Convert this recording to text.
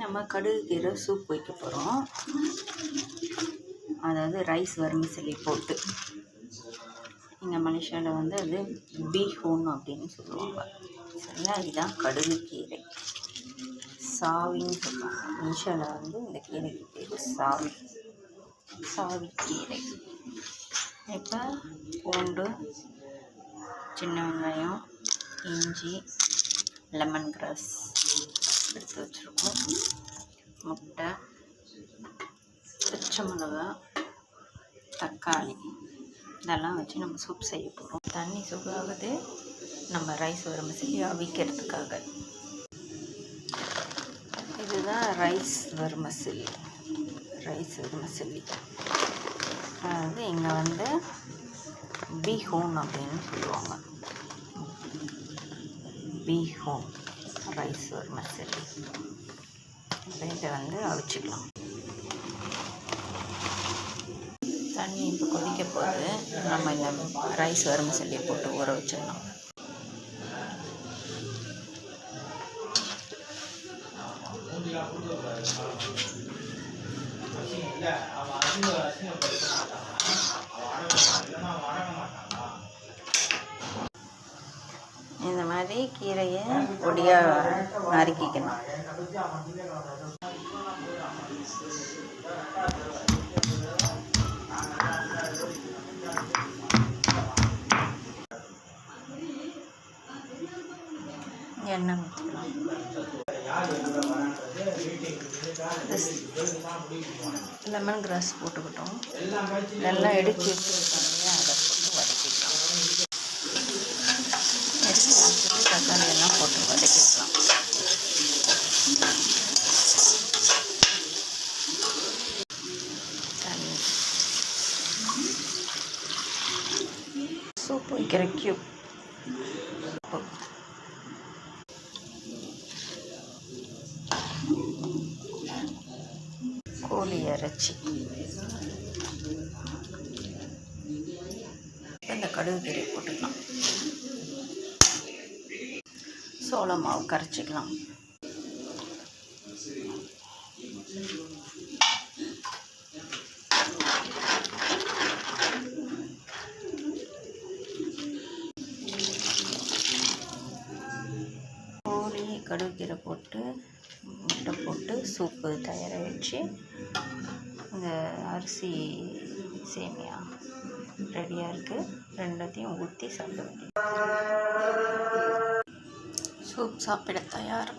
நம்ம கடுகு கீரை சூப் வைக்க போகிறோம். அதாவது ரைஸ் வர்மிசெல்லி போட்டு. இங்கே மலேசியாவில் வந்து அது பீஹூன் அப்படின்னு சொல்லுவாங்க. சரியா, இதுதான் கடுகு கீரை. சாவின்னு சொல்லுவாங்க. மலேசியாவில் வந்து இந்த கீரைக்கு பேர் சாவி கீரை. இப்போ பூண்டு, சின்ன வெங்காயம், இஞ்சி, லெமன் கிராஸ் எடுத்து வச்சுருக்கோம். முட்டை, பச்சை மிளகா, தக்காளி இதெல்லாம் வச்சு நம்ம சூப் செய்ய போகிறோம். தண்ணி சூடாகுது நம்ம ரைஸ் வர்மிசெல்லி அவிக்கிறதுக்காக. இதுதான் ரைஸ் வர்மிசெல்லி. அதாவது இங்கே வந்து பீஹூன் அப்படின்னு சொல்லுவாங்க. பீஹூன் ரைஸ் வர்மிசெல்லி. இதை வந்து அவிச்சிக்கலாம். தண்ணி இப்போ கொதிக்க போகுது. நம்ம இந்த ரைஸ் வர்மிசெல்லியை போட்டு ஊற வச்சிடலாம். இந்த மாதிரி கீரையை பொடியாக நறுக்கிக்கணும். எண்ணெய் ஊற்றிக்கலாம். லெமன் கிராஸ் போட்டுக்கிட்டோம். நல்லா எடுத்து வச்சுருக்காங்க, அதை போட்டு வதக்கிக்கலாம். எடுத்து வச்சுட்டு தக்காளி எல்லாம் போட்டு வதக்கிக்கலாம். சூப் வைக்கிற கியூப், கோழி இறைச்சி, இந்த கடுகு கீரை போட்டுக்கலாம். சோள மாவு கரைச்சிக்கலாம். கோழி கடுகு கீரை போட்டு முட்டை போட்டு சூப்பு தயார வச்சு இந்த அரிசி சேமியா ரெடியாக இருக்குது. ரெண்டத்தையும் ஊற்றி சாப்பிட வேண்டியது. சூப் சாப்பிட தயார்.